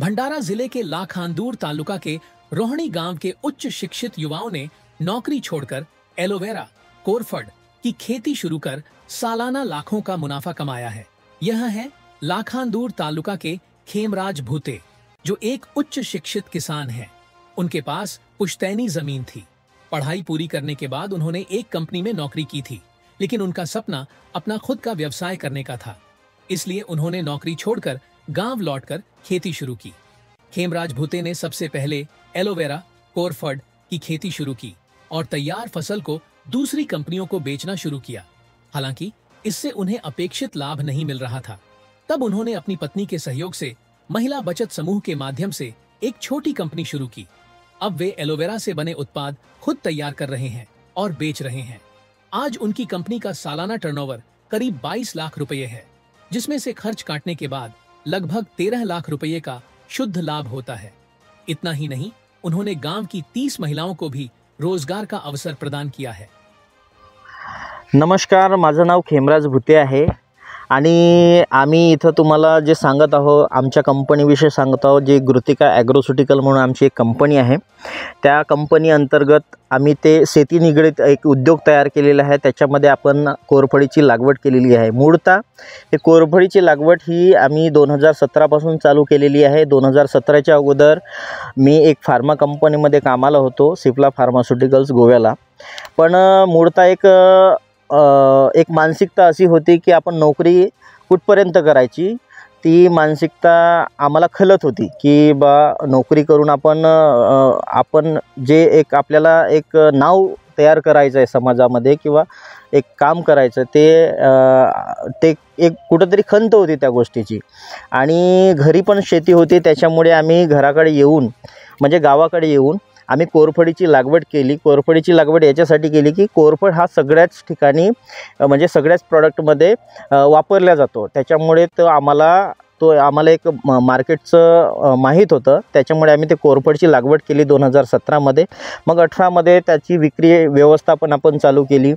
भंडारा जिले के लाखांदूर तालुका के रोहणी गांव के उच्च शिक्षित युवाओं ने नौकरी छोड़कर एलोवेरा कोरफड की खेती शुरू कर सालाना लाखों का मुनाफा कमाया है। यह है लाखांदूर तालुका के खेमराज भूते, जो एक उच्च शिक्षित किसान हैं। उनके पास पुश्तैनी जमीन थी। पढ़ाई पूरी करने के बाद उन्होंने एक कंपनी में नौकरी की थी, लेकिन उनका सपना अपना खुद का व्यवसाय करने का था। इसलिए उन्होंने नौकरी छोड़कर गांव लौटकर खेती शुरू की। खेमराज भूते ने सबसे पहले एलोवेरा कोरफड की खेती शुरू की और तैयार फसल को दूसरी कंपनियों को बेचना शुरू किया। हालांकि इससे उन्हें अपेक्षित लाभ नहीं मिल रहा था। तब उन्होंने अपनी पत्नी के सहयोग से महिला बचत समूह के माध्यम से एक छोटी कंपनी शुरू की। अब वे एलोवेरा से बने उत्पाद खुद तैयार कर रहे हैं और बेच रहे हैं। आज उनकी कंपनी का सालाना टर्नओवर करीब 22 लाख रुपये है, जिसमें से खर्च काटने के बाद लगभग 13 लाख रुपये का शुद्ध लाभ होता है। इतना ही नहीं, उन्होंने गांव की 30 महिलाओं को भी रोजगार का अवसर प्रदान किया है। नमस्कार, माझं नाव खेमराज भूते आहे आणि आम्ही इथं तुम्हाला जे सांगत आहोत आमच्या कंपनीविषयी सांगत आहोत। जे गृतिका ॲग्रोस्युटिकल म्हणून आमची एक कंपनी आहे, त्या कंपनी अंतर्गत आम्ही ते शेती निगडित एक उद्योग तयार केलेला आहे। त्याच्यामध्ये आपण कोरफडीची लागवड केलेली आहे। मूळतः हे कोरफडीची लागवड ही आम्ही 2017 पासून चालू केलेली आहे। 2017च्या अगोदर मी एक फार्मा कंपनीमध्ये कामाला होतो, सिप्ला फार्मास्युटिकल्स गोव्याला। पण मूळतः एक मानसिकता अशी होती की आपण नोकरी कुठपर्यंत करायची, ती मानसिकता आम्हाला खलत होती की नोकरी करून आपण जे एक आपल्याला एक नाव तयार करायचं आहे समाजामध्ये किंवा एक काम करायचं ते एक कुठंतरी खंत होती त्या गोष्टीची। आणि घरी पण शेती होती, त्याच्यामुळे आम्ही घराकडे येऊन म्हणजे गावाकडे येऊन आम्ही कोरफडीची लागवड केली। कोरफडीची लागवड याच्यासाठी केली की कोरफड हा सगळ्याच ठिकाणी म्हणजे सगळ्याच प्रॉडक्टमध्ये वापरला जातो। त्याच्यामुळे आम्हाला एक मार्केटचं माहीत होतं, त्याच्यामुळे आम्ही ते कोरफडची लागवड केली 2017मध्ये। मग 18मध्ये त्याची विक्री व्यवस्थापन आपण चालू केली।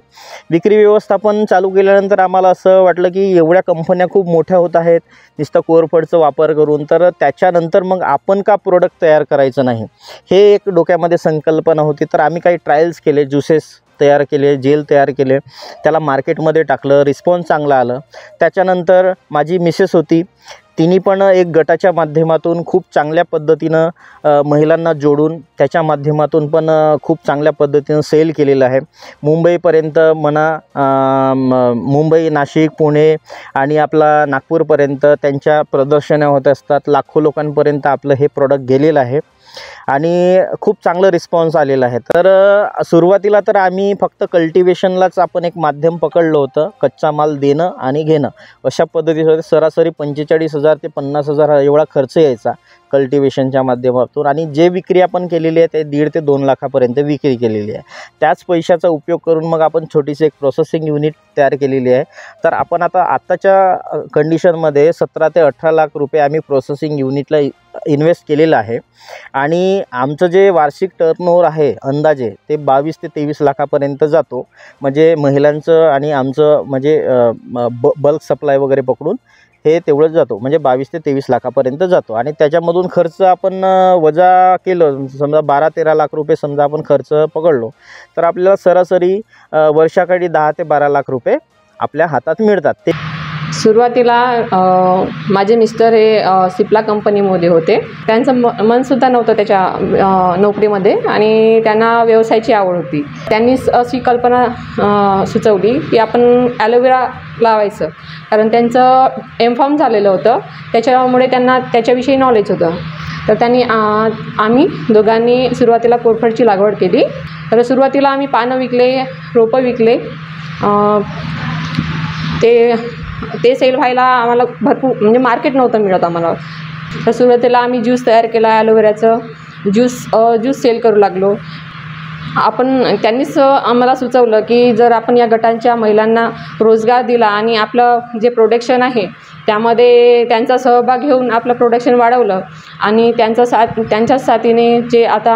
विक्री व्यवस्थापन चालू केल्यानंतर आम्हाला असं वाटलं की एवढ्या कंपन्या खूप मोठ्या होत आहेत नुसतं कोरफडचा वापर करून, तर त्याच्यानंतर मग आपण का प्रोडक्ट तयार करायचं नाही, हे एक डोक्यामध्ये संकल्पना होती। तर आम्ही काही ट्रायल्स केले, ज्युसेस तयार केले, जेल तयार केले, त्याला मार्केटमध्ये टाकलं, रिस्पॉन्स चांगला आलं। त्याच्यानंतर माझी मिसेस होती, तिने पण एक गटाच्या माध्यमातून खूप चांगल्या पद्धतीनं महिलांना जोडून त्याच्या माध्यमातून पण खूप चांगल्या पद्धतीनं सेल केलेलं आहे। मुंबईपर्यंत मुंबई, नाशिक, पुणे आणि आपला नागपूरपर्यंत त्यांच्या प्रदर्शनं होत असतात। लाखो लोकांपर्यंत आपलं हे प्रोडक्ट गेलेलं आहे आणि खूप चांगलं रिस्पॉन्स आलेला आहे। तर सुरुवातीला तर आम्ही फक्त कल्टिवेशनलाच आपण एक माध्यम पकडलं होतं, कच्चा माल देणं आणि घेणं अशा पद्धतीचं। सरासरी 45,000 ते 50,000 एवढा खर्च यायचा कल्टिवेशनच्या माध्यमातून, आणि जे विक्री आपण केलेली आहे ते 1.5 ते 2 लाखापर्यंत विक्री केलेली आहे। त्याच पैशाचा उपयोग करून मग आपण छोटीशी एक प्रोसेसिंग युनिट तयार केलेली आहे। तर आपण आताच्या कंडिशनमध्ये 17 ते 18 लाख रुपये आम्ही प्रोसेसिंग युनिटला इन्व्हेस्ट केलेलं आहे आणि आमचं जे वार्षिक टर्नओव्हर आहे अंदाजे ते 22 ते 23 लाखापर्यंत जातो। म्हणजे महिलांचं आणि आमचं म्हणजे बल्क सप्लाय वगैरे पकडून हे तेवढंच जातो, म्हणजे 22 ते 23 लाखापर्यंत जातो। आणि त्याच्यामधून खर्च आपण वजा केलं, समजा 12-13 लाख रुपये समजा आपण खर्च पकडलो, तर आपल्याला सरासरी वर्षाकाठी 10 ते 12 लाख रुपये आपल्या हातात मिळतात। सुरुवातीला माझे मिस्टर हे सिप्ला कंपनीमध्ये होते। त्यांचं मनसुद्धा नव्हतं त्याच्या नोकरीमध्ये आणि त्यांना व्यवसायाची आवड होती। त्यांनी अशी कल्पना सुचवली की आपण ॲलोवेरा लावायचं, कारण त्यांचं M.Pharm झालेलं होतं, त्याच्यामुळे त्यांना त्याच्याविषयी नॉलेज होतं। तर आम्ही दोघांनी सुरुवातीला कोरफडची लागवड केली। तर सुरुवातीला आम्ही पानं विकले, रोपं विकले। ते सेल व्हायला आम्हाला भरपूर म्हणजे मार्केट नव्हतं मिळत आम्हाला। तर सुरुवातीला आम्ही ज्यूस तयार केला, ॲलोवेराचं ज्यूस सेल करू लागलो। त्यांनीच आम्हाला सुचवलं की जर आपण या गटांच्या महिलांना रोजगार दिला आणि आपलं जे प्रोडक्शन आहे त्यामध्ये त्यांचा सहभाग घेऊन आपलं प्रोडक्शन वाढवलं आणि त्यांच्याच साथीने जे आता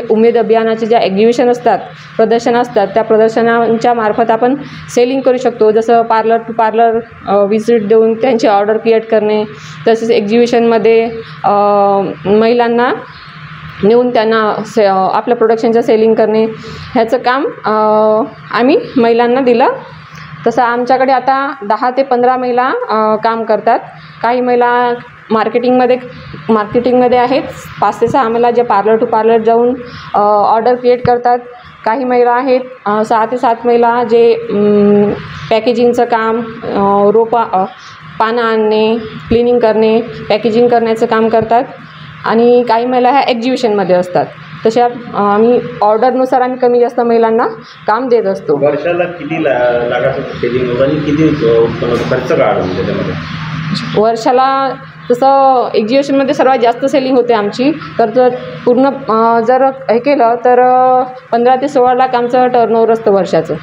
उमेद अभियानाचे ज्या एक्झिबिशन असतात, प्रदर्शन असतात, त्या प्रदर्शनांच्या मार्फत आपण सेलिंग करू शकतो. जसं पार्लर टू पार्लर व्हिजिट देऊन त्यांची ऑर्डर क्रिएट करणे, तसेच एक्झिबिशनमध्ये महिलांना नेऊन त्यांना आपल्या प्रोडक्शनचं सेलिंग करणे, ह्याचं काम आम्ही महिलांना दिलं. तसं आमच्याकडे आता 10 ते 15 महिला काम करतात. काही महिला मार्केटिंगमध्ये आहेत. 5 ते 6 महिला जे पार्लर टू पार्लर जाऊन ऑर्डर क्रिएट करतात. काही महिला आहेत 6 ते 7 महिला जे पॅकेजिंगचं काम, पानं आणणे, क्लिनिंग करणे, पॅकेजिंग करण्याचं काम करतात. आणि काही महिला ह्या एक्झिबिशनमध्ये असतात. तशा आम्ही ऑर्डरनुसार आम्ही कमी जास्त महिलांना काम देत असतो. वर्षाला किती लाखाचं सेलिंग होतं आणि किती खर्च काढून त्याच्यामध्ये? वर्षाला तसं एक्झिबिशनमध्ये सर्वात जास्त सेलिंग होते आमची. तर जर पूर्ण जर हे केलं तर 15 ते 16 लाख आमचं टर्नओव्हर असतं वर्षाचं.